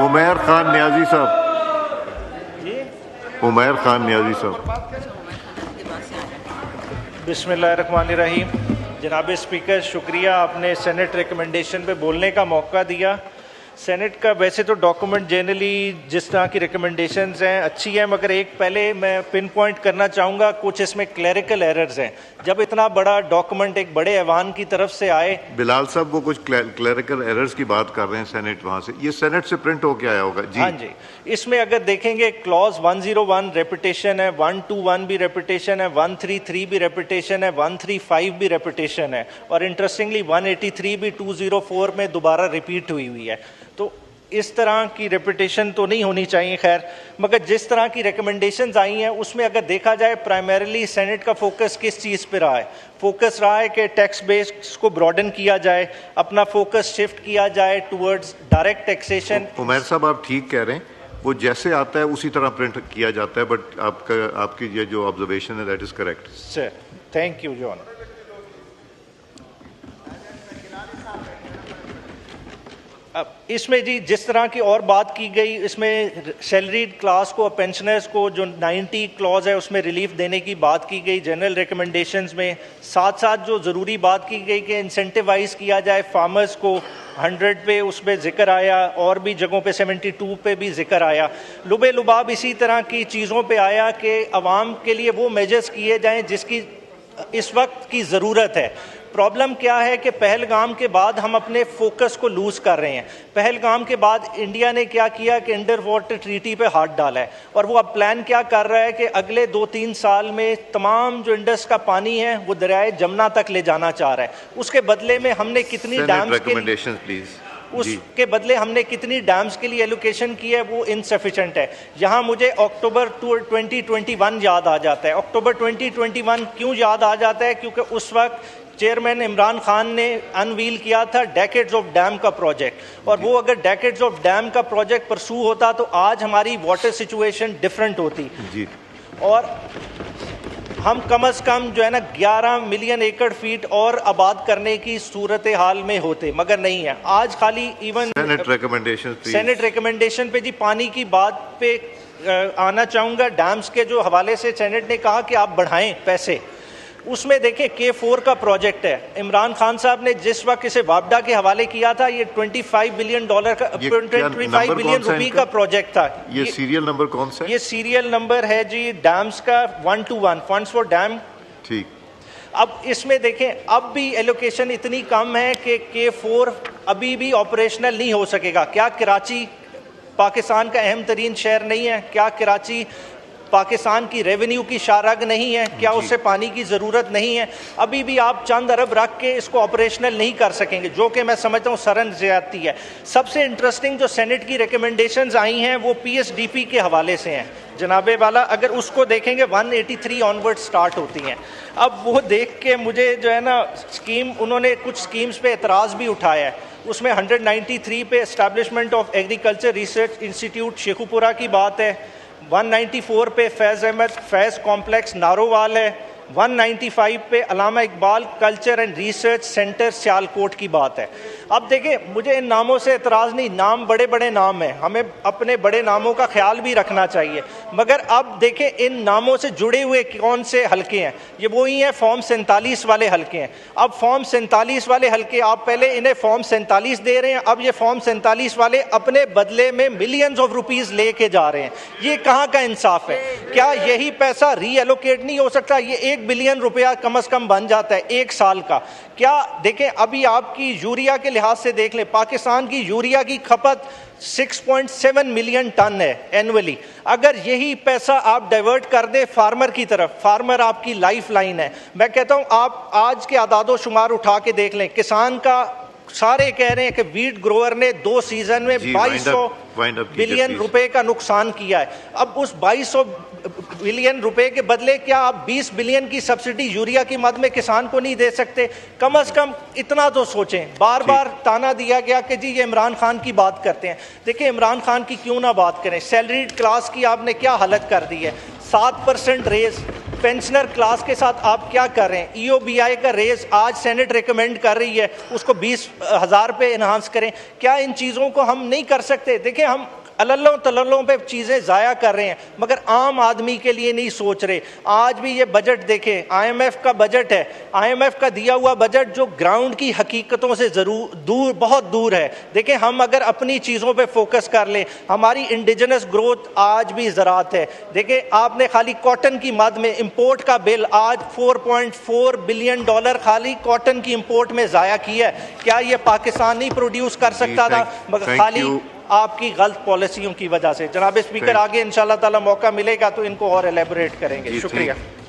उमैर खान नियाजी साहब, उमैर खान नियाजी साहब। बिस्मिल्लाहिर्रहमानिर्रहीम। जनाब स्पीकर, शुक्रिया, आपने सेनेट रिकमेंडेशन पे बोलने का मौका दिया। सेनेट का वैसे तो डॉक्यूमेंट जनरली जिस तरह की रिकमेंडेशंस हैं अच्छी है, मगर एक पहले मैं पिन पॉइंट करना चाहूँगा, कुछ इसमें क्लरिकल एरर्स हैं। जब इतना बड़ा डॉक्यूमेंट एक बड़े ऐवान की तरफ से आए, बिलाल साहब वो कुछ क्लरिकल एरर्स की बात कर रहे हैं सेनेट वहाँ से, ये सेनेट से प्रिंट होके आया होगा जी। हाँ जी, इसमें अगर देखेंगे क्लॉज 101 रेपिटेशन है, 121 भी रेपिटेशन है, 133 भी रेपिटेशन है, 135 भी रेपिटेशन है, और इंटरेस्टिंगली 183 भी 204 में दोबारा रिपीट हुई है। तो इस तरह की रेपिटेशन तो नहीं होनी चाहिए। खैर, मगर जिस तरह की रिकमेंडेशंस आई हैं उसमें अगर देखा जाए प्राइमरीली सेनेट का फोकस किस चीज़ पे रहा है? फोकस रहा है कि टैक्स बेस को ब्रॉडन किया जाए, अपना फोकस शिफ्ट किया जाए टुवर्ड्स डायरेक्ट टैक्सेशन। उमैर साहब आप ठीक कह रहे हैं, वो जैसे आता है उसी तरह प्रिंट किया जाता है, बट आपकी ये जो ऑब्जर्वेशन है that is correct sir. Thank you John. अब इसमें जी जिस तरह की और बात की गई, इसमें सैलरीड क्लास को, पेंशनर्स को जो 90 क्लॉज है उसमें रिलीफ देने की बात की गई जनरल रिकमेंडेशंस में। साथ साथ जो ज़रूरी बात की गई कि इंसेंटिवाइज किया जाए फार्मर्स को, 100 पे उसमें जिक्र आया, और भी जगहों पे 72 पे भी जिक्र आया। लुबे लुबाब इसी तरह की चीज़ों पे आया कि अवाम के लिए वो मेजर्स किए जाएँ जिसकी इस वक्त की ज़रूरत है। प्रॉब्लम क्या है कि पहलगाम के बाद हम अपने फोकस को लूज़ कर रहे हैं। पहलगाम के बाद इंडिया ने क्या किया कि अंडर वाटर ट्रीटी पे हाथ डाला है, और वो अब प्लान क्या कर रहा है कि अगले 2-3 साल में तमाम जो इंडस का पानी है वो दरियाए जमुना तक ले जाना चाह रहा है। उसके बदले में हमने कितनी डैम्स उसके बदले हमने कितनी डैम्स के लिए एलोकेशन की है वो इनसफिशेंट है। यहाँ मुझे अक्टूबर 2021 याद आ जाता है। अक्टूबर 2021 क्यों याद आ जाता है? क्योंकि उस वक्त चेयरमैन इमरान खान ने अनवील किया था डेकेड्स ऑफ डैम का प्रोजेक्ट, और वो अगर डेकेड्स ऑफ डैम का प्रोजेक्ट परसू होता तो आज हमारी वाटर सिचुएशन डिफरेंट होती जी। और हम कम से कम जो है ना 11 मिलियन एकड़ फीट और आबाद करने की सूरत हाल में होते, मगर नहीं है। आज खाली इवन सेनेट रिकमेंडेशन पे जी पानी की बात पे आना चाहूँगा। डैम्स के जो हवाले से सेनेट ने कहा कि आप बढ़ाएं पैसे, उसमें देखें K4 का प्रोजेक्ट है। इमरान खान साहब ने जिस वक्त इसे वापडा के हवाले किया था, ये $25 बिलियन का 25 बिलियन रुपए का प्रोजेक्ट था। ये सीरियल नंबर कौन सा है? ये सीरियल नंबर है जी डैम्स का 121 फंड्स फॉर डैम। ठीक। अब इसमें देखें अब भी एलोकेशन इतनी कम है कि K4 अभी भी ऑपरेशनल नहीं हो सकेगा। क्या कराची पाकिस्तान का अहम तरीन शहर नहीं है? क्या कराची पाकिस्तान की रेवेन्यू की शारग नहीं है? क्या उससे पानी की ज़रूरत नहीं है? अभी भी आप चंद अरब रख के इसको ऑपरेशनल नहीं कर सकेंगे, जो कि मैं समझता हूँ सरन ज़्यादती है। सबसे इंटरेस्टिंग जो सेनेट की रिकमेंडेशंस आई हैं वो PSDP के हवाले से हैं जनाबे वाला। अगर उसको देखेंगे 183 ऑनवर्ड स्टार्ट होती हैं। अब वो देख के मुझे जो है ना स्कीम, उन्होंने कुछ स्कीम्स पे एतराज़ भी उठाया है। उसमें 193 पे establishment of agriculture research institute Sheikhupura की बात है। 194 पे फैज़ अहमद फैज़ कॉम्प्लेक्स नारोवाल है। 195 पे Allama Iqbal culture and research centre Sialkot की बात है। अब देखें, मुझे इन नामों से एतराज़ नहीं, नाम बड़े बड़े नाम हैं, हमें अपने बड़े नामों का ख्याल भी रखना चाहिए। मगर अब देखें इन नामों से जुड़े हुए कौन से हलके हैं? ये वही हैं फॉर्म 47 वाले हलके हैं। अब फॉर्म 47 वाले हलके, आप पहले इन्हें फॉर्म 47 दे रहे हैं, अब ये फॉर्म 47 वाले अपने बदले में मिलियंस ऑफ रुपीज़ लेके जा रहे हैं। ये कहाँ का इंसाफ है? क्या यही पैसा रीएलोकेट नहीं हो सकता? ये 1 बिलियन रुपया कम से कम बन जाता है 1 साल का। क्या देखें, अभी आपकी यूरिया के लिहाज से देख लें, पाकिस्तान की यूरिया की खपत 6.7 मिलियन टन है एनुअली। अगर यही पैसा आप डाइवर्ट कर दें फार्मर की तरफ, फार्मर आपकी लाइफ लाइन है। मैं कहता हूँ आप आज के आदादो शुमार उठा के देख लें, किसान का सारे कह रहे हैं कि वीट ग्रोअर ने 2 सीजन में 2200 बिलियन रुपए का नुकसान किया है। अब उस 2200 बिलियन रुपए के बदले क्या आप 20 बिलियन की सब्सिडी यूरिया की मद में किसान को नहीं दे सकते? कम से कम इतना तो सोचें। बार बार ताना दिया गया कि जी ये इमरान खान की बात करते हैं। देखिए, इमरान खान की क्यों ना बात करें। सैलरीड क्लास की आपने क्या हालत कर दी है? 7% रेज पेंशनर क्लास के साथ आप क्या कर रहे हैं? EOBI का रेस आज सेनेट रिकमेंड कर रही है, उसको 20,000 पे इन्हांस करें। क्या इन चीज़ों को हम नहीं कर सकते? देखिए, हम अल्लों तल्लों पे चीज़ें ज़ाया कर रहे हैं, मगर आम आदमी के लिए नहीं सोच रहे। आज भी ये बजट देखें, IMF का बजट है, IMF का दिया हुआ बजट जो ग्राउंड की हकीकतों से दूर, बहुत दूर है। देखें, हम अगर अपनी चीज़ों पे फोकस कर लें, हमारी इंडिजिनस ग्रोथ आज भी ज़राअत है। देखें, आपने खाली कॉटन की मद में इंपोर्ट का बिल आज $4.4 बिलियन खाली कॉटन की इंपोर्ट में ज़ाया किया है। क्या ये पाकिस्तान नहीं प्रोड्यूस कर सकता था? मगर खाली आपकी गलत पॉलिसियों की वजह से। जनाब स्पीकर, आगे इंशाल्लाह ताला मौका मिलेगा तो इनको और एलेबोरेट करेंगे। शुक्रिया।